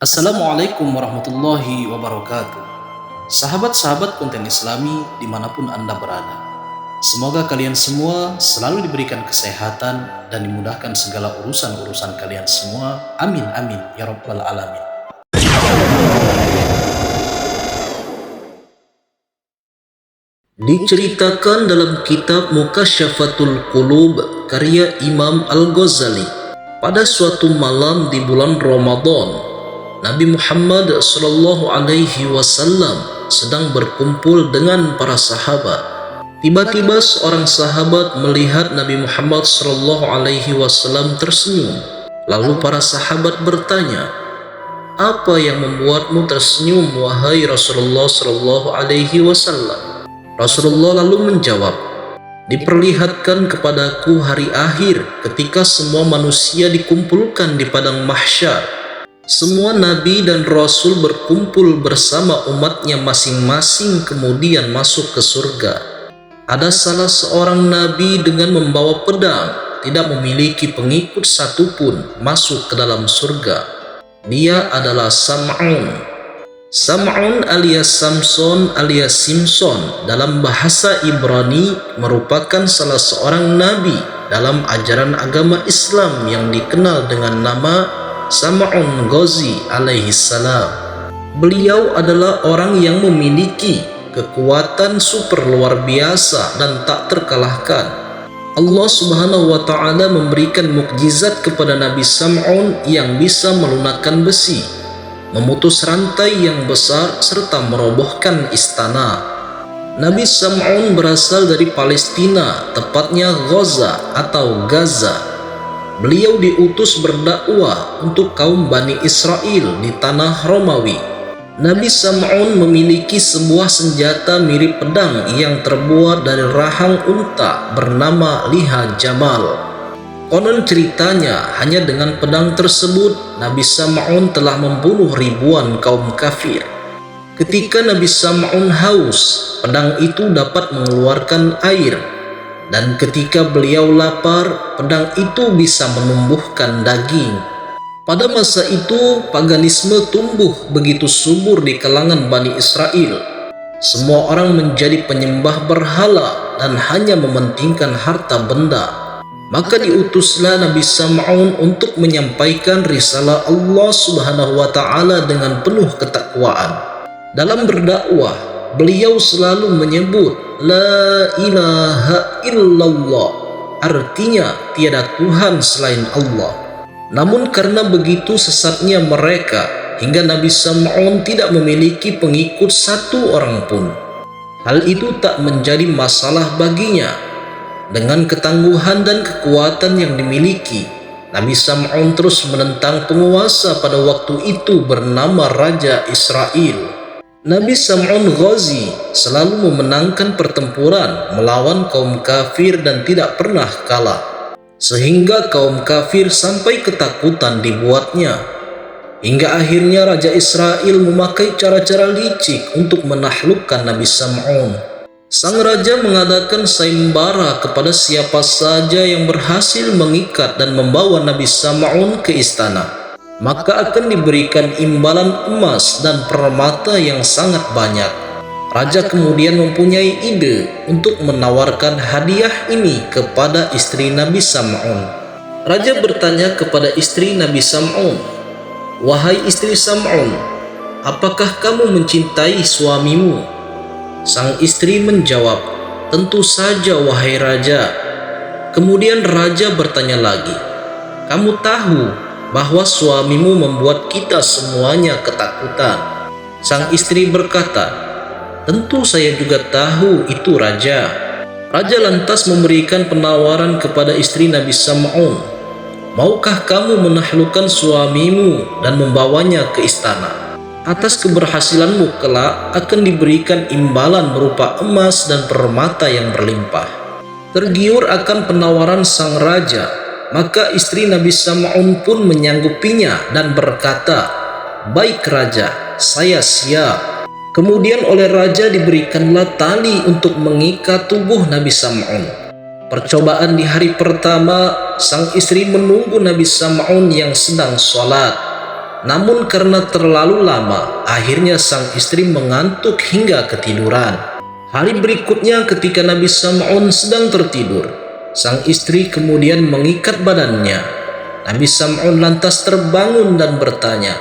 Assalamualaikum warahmatullahi wabarakatuh. Sahabat-sahabat konten Islami dimanapun Anda berada, semoga kalian semua selalu diberikan kesehatan dan dimudahkan segala urusan-urusan kalian semua. Amin amin ya rabbal alamin. Diceritakan dalam kitab Mukasyafatul Qulub karya Imam Al-Ghazali, pada suatu malam di bulan Ramadan, Nabi Muhammad SAW sedang berkumpul dengan para sahabat. Tiba-tiba seorang sahabat melihat Nabi Muhammad SAW tersenyum. Lalu para sahabat bertanya, "Apa yang membuatmu tersenyum, wahai Rasulullah SAW?" Rasulullah lalu menjawab, "Diperlihatkan kepadaku hari akhir ketika semua manusia dikumpulkan di padang mahsyar. Semua nabi dan rasul berkumpul bersama umatnya masing-masing kemudian masuk ke surga. Ada salah seorang nabi dengan membawa pedang, tidak memiliki pengikut satupun, masuk ke dalam surga. Dia adalah Sam'un. Sam'un alias Samson alias Simpson dalam bahasa Ibrani merupakan salah seorang nabi dalam ajaran agama Islam yang dikenal dengan nama Sam'un Ghazi alaihi salam. Beliau adalah orang yang memiliki kekuatan super luar biasa dan tak terkalahkan. Allah Subhanahu wa ta'ala memberikan mukjizat kepada Nabi Sam'un yang bisa melunakkan besi, memutus rantai yang besar, serta merobohkan istana. Nabi Sam'un berasal dari Palestina, tepatnya Gaza atau Gaza. Beliau diutus berdakwah untuk kaum Bani Israel di tanah Romawi. Nabi Sam'un memiliki sebuah senjata mirip pedang yang terbuat dari rahang unta bernama liha jamal. Konon ceritanya, hanya dengan pedang tersebut Nabi Sam'un telah membunuh ribuan kaum kafir. Ketika Nabi Sam'un haus, pedang itu dapat mengeluarkan air, dan ketika beliau lapar, pedang itu bisa menumbuhkan daging. Pada masa itu, paganisme tumbuh begitu subur di kalangan Bani Israel. Semua orang menjadi penyembah berhala dan hanya mementingkan harta benda. Maka diutuslah Nabi Sam'un untuk menyampaikan risalah Allah Subhanahu wa ta'ala dengan penuh ketakwaan. Dalam berdakwah, beliau selalu menyebut La ilaha illallah, artinya tiada Tuhan selain Allah. Namun karena begitu sesatnya mereka, hingga Nabi Sam'un tidak memiliki pengikut satu orang pun. Hal itu tak menjadi masalah baginya. Dengan ketangguhan dan kekuatan yang dimiliki, Nabi Sam'un terus menentang penguasa pada waktu itu bernama Raja Israel. Nabi Sam'un Ghazi selalu memenangkan pertempuran melawan kaum kafir dan tidak pernah kalah, sehingga kaum kafir sampai ketakutan dibuatnya. Hingga akhirnya Raja Israel memakai cara-cara licik untuk menaklukkan Nabi Sam'un. Sang raja mengadakan sayembara kepada siapa saja yang berhasil mengikat dan membawa Nabi Sam'un ke istana, maka akan diberikan imbalan emas dan permata yang sangat banyak. Raja kemudian mempunyai ide untuk menawarkan hadiah ini kepada istri Nabi Sam'un. Raja bertanya kepada istri Nabi Sam'un, "Wahai istri Sam'un, apakah kamu mencintai suamimu?" Sang istri menjawab, "Tentu saja, wahai raja." Kemudian raja bertanya lagi, "Kamu tahu bahwa suamimu membuat kita semuanya ketakutan?" Sang istri berkata, "Tentu saya juga tahu itu, raja." Raja lantas memberikan penawaran kepada istri Nabi Sam'un, "Maukah kamu menaklukkan suamimu dan membawanya ke istana? Atas keberhasilanmu kelak akan diberikan imbalan berupa emas dan permata yang berlimpah." Tergiur akan penawaran sang raja, maka istri Nabi Sam'un pun menyanggupinya dan berkata, "Baik raja, saya siap." Kemudian oleh raja diberikanlah tali untuk mengikat tubuh Nabi Sam'un. Percobaan di hari pertama, sang istri menunggu Nabi Sam'un yang sedang sholat. Namun karena terlalu lama, akhirnya sang istri mengantuk hingga ketiduran. Hari berikutnya ketika Nabi Sam'un sedang tertidur, sang istri kemudian mengikat badannya. Nabi Sam'un lantas terbangun dan bertanya,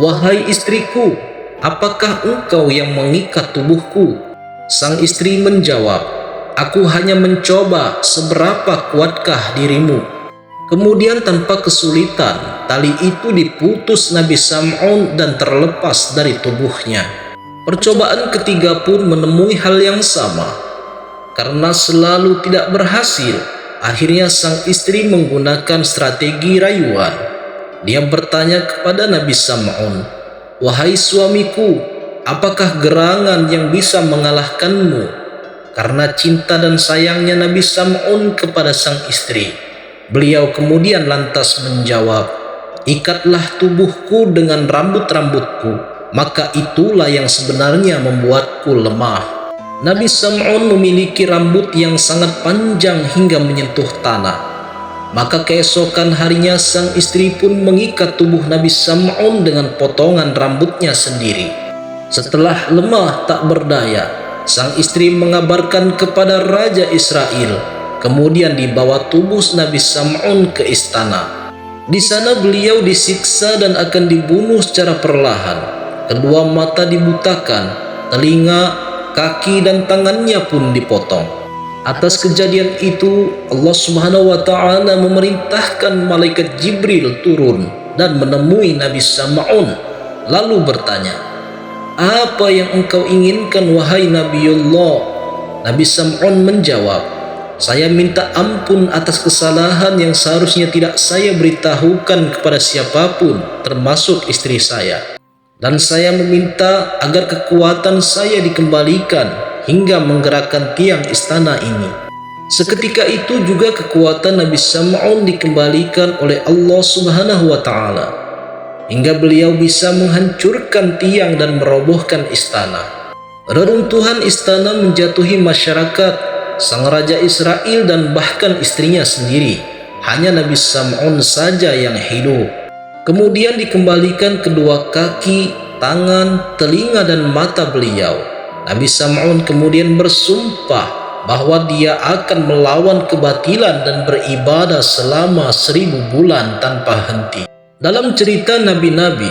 "Wahai istriku, apakah engkau yang mengikat tubuhku?" Sang istri menjawab, "Aku hanya mencoba seberapa kuatkah dirimu." Kemudian tanpa kesulitan, tali itu diputus Nabi Sam'un dan terlepas dari tubuhnya. Percobaan ketiga pun menemui hal yang sama. Karena selalu tidak berhasil, akhirnya sang istri menggunakan strategi rayuan. Dia bertanya kepada Nabi Sam'un, "Wahai suamiku, apakah gerangan yang bisa mengalahkanmu?" Karena cinta dan sayangnya Nabi Sam'un kepada sang istri, beliau kemudian lantas menjawab, "Ikatlah tubuhku dengan rambut-rambutku, maka itulah yang sebenarnya membuatku lemah." Nabi Sam'un memiliki rambut yang sangat panjang hingga menyentuh tanah. Maka keesokan harinya sang istri pun mengikat tubuh Nabi Sam'un dengan potongan rambutnya sendiri. Setelah lemah tak berdaya, sang istri mengabarkan kepada Raja Israel. Kemudian dibawa tubuh Nabi Sam'un ke istana. Di sana beliau disiksa dan akan dibunuh secara perlahan. Kedua mata dibutakan, telinga, kaki dan tangannya pun dipotong. Atas kejadian itu, Allah Subhanahu wa Ta'ala memerintahkan malaikat Jibril turun dan menemui Nabi Sam'un, lalu bertanya, "Apa yang engkau inginkan wahai Nabiullah?" Nabi Sam'un menjawab, "Saya minta ampun atas kesalahan yang seharusnya tidak saya beritahukan kepada siapapun, termasuk istri saya. Dan saya meminta agar kekuatan saya dikembalikan hingga menggerakkan tiang istana ini." Seketika itu juga kekuatan Nabi Sam'un dikembalikan oleh Allah Subhanahu wa Ta'ala, hingga beliau bisa menghancurkan tiang dan merobohkan istana. Reruntuhan istana menjatuhi masyarakat, sang Raja Israel dan bahkan istrinya sendiri. Hanya Nabi Sam'un saja yang hidup. Kemudian dikembalikan kedua kaki, tangan, telinga dan mata beliau. Nabi Sam'un kemudian bersumpah bahwa dia akan melawan kebatilan dan beribadah selama 1000 bulan tanpa henti. Dalam cerita nabi-nabi,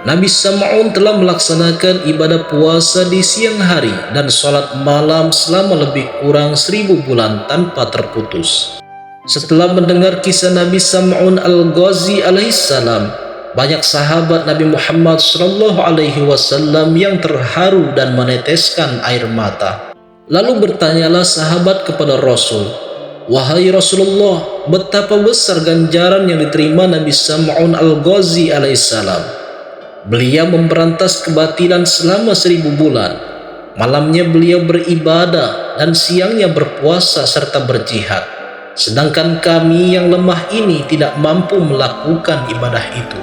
Nabi Sam'un telah melaksanakan ibadah puasa di siang hari dan sholat malam selama lebih kurang 1000 bulan tanpa terputus. Setelah mendengar kisah Nabi Sam'un Al-Ghazi alaihissalam, banyak sahabat Nabi Muhammad SAW yang terharu dan meneteskan air mata. Lalu bertanyalah sahabat kepada Rasul, "Wahai Rasulullah, betapa besar ganjaran yang diterima Nabi Sam'un Al-Ghazi alaihissalam. Beliau memberantas kebatilan selama 1000 bulan. Malamnya beliau beribadah dan siangnya berpuasa serta berjihad. Sedangkan kami yang lemah ini tidak mampu melakukan ibadah itu."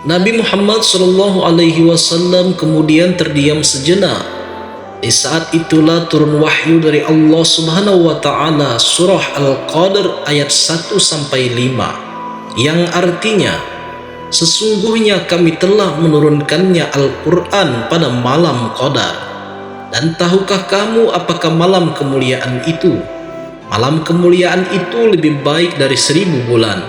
Nabi Muhammad SAW kemudian terdiam sejenak. Di saat itulah turun wahyu dari Allah Subhanahu wa Ta'ala surah Al-Qadr ayat 1-5 yang artinya, "Sesungguhnya kami telah menurunkannya Al-Quran pada malam Qadar. Dan tahukah kamu apakah malam kemuliaan itu? Malam kemuliaan itu lebih baik dari 1000 bulan.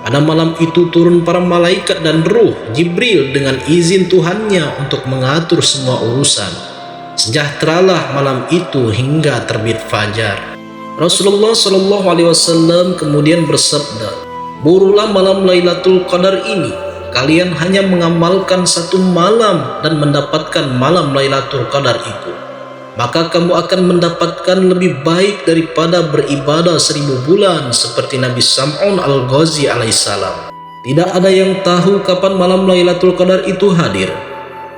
Pada malam itu turun para malaikat dan ruh Jibril dengan izin Tuhannya untuk mengatur semua urusan. Sejahteralah malam itu hingga terbit fajar." Rasulullah SAW kemudian bersabda, "Burulah malam Lailatul Qadar ini. Kalian hanya mengamalkan 1 malam dan mendapatkan malam Lailatul Qadar itu, maka kamu akan mendapatkan lebih baik daripada beribadah 1000 bulan seperti Nabi Sam'un Al-Ghazi alaihissalam." Tidak ada yang tahu kapan malam Lailatul Qadar itu hadir.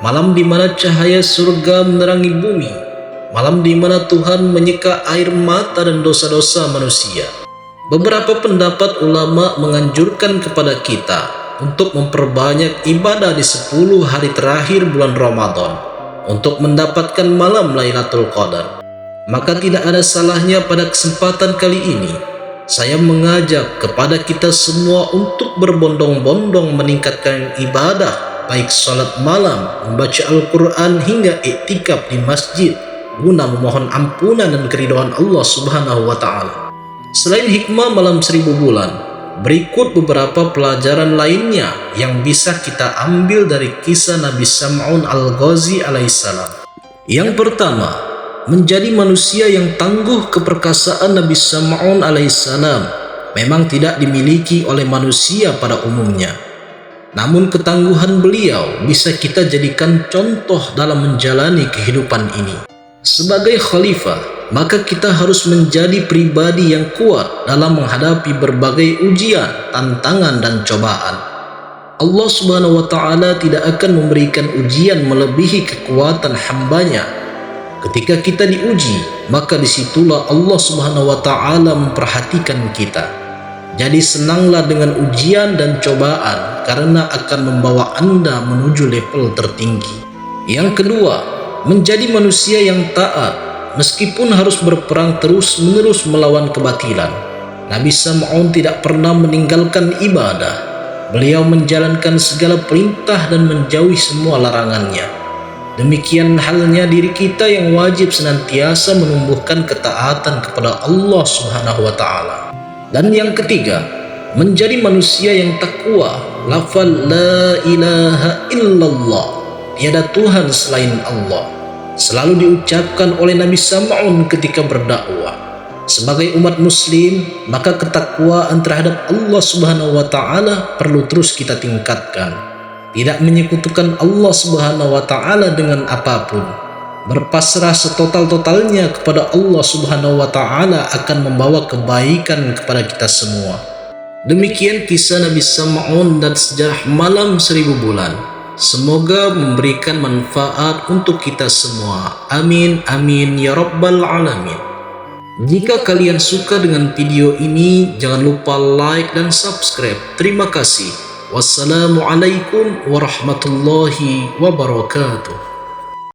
Malam di mana cahaya surga menerangi bumi, malam di mana Tuhan menyeka air mata dan dosa-dosa manusia. Beberapa pendapat ulama menganjurkan kepada kita untuk memperbanyak ibadah di 10 hari terakhir bulan Ramadan untuk mendapatkan malam Lailatul Qadar. Maka tidak ada salahnya pada kesempatan kali ini saya mengajak kepada kita semua untuk berbondong-bondong meningkatkan ibadah, baik salat malam, membaca Al-Quran hingga iktikaf di masjid, guna memohon ampunan dan keridhaan Allah Subhanahu wa Ta'ala. Selain hikmah malam 1000 bulan, berikut beberapa pelajaran lainnya yang bisa kita ambil dari kisah Nabi Sam'un Al-Ghazi alaihissalam. Yang pertama, menjadi manusia yang tangguh. Keperkasaan Nabi Sam'un alaihissalam memang tidak dimiliki oleh manusia pada umumnya. Namun ketangguhan beliau bisa kita jadikan contoh dalam menjalani kehidupan ini. Sebagai khalifah, maka kita harus menjadi pribadi yang kuat dalam menghadapi berbagai ujian, tantangan, dan cobaan. Allah Subhanahu wa Ta'ala tidak akan memberikan ujian melebihi kekuatan hambanya. Ketika kita diuji, maka disitulah Allah Subhanahu wa Ta'ala memperhatikan kita. Jadi senanglah dengan ujian dan cobaan, karena akan membawa Anda menuju level tertinggi. Yang kedua, menjadi manusia yang taat, meskipun harus berperang terus-menerus melawan kebatilan. Nabi Sam'un tidak pernah meninggalkan ibadah. Beliau menjalankan segala perintah dan menjauhi semua larangannya. Demikian halnya diri kita yang wajib senantiasa menumbuhkan ketaatan kepada Allah Subhanahu wa Ta'ala. Dan yang ketiga, menjadi manusia yang takwa. Lafal la ilaha illallah, tiada Tuhan selain Allah, selalu diucapkan oleh Nabi Sam'un ketika berdakwah. Sebagai umat muslim, maka ketakwaan terhadap Allah Subhanahu wa Ta'ala perlu terus kita tingkatkan. Tidak menyekutukan Allah Subhanahu wa Ta'ala dengan apapun. Berpasrah setotal-totalnya kepada Allah Subhanahu wa Ta'ala akan membawa kebaikan kepada kita semua. Demikian kisah Nabi Sam'un dan sejarah malam 1000 bulan. Semoga memberikan manfaat untuk kita semua. Amin, amin, ya Rabbal Alamin. Jika kalian suka dengan video ini, jangan lupa like dan subscribe. Terima kasih. Wassalamualaikum warahmatullahi wabarakatuh.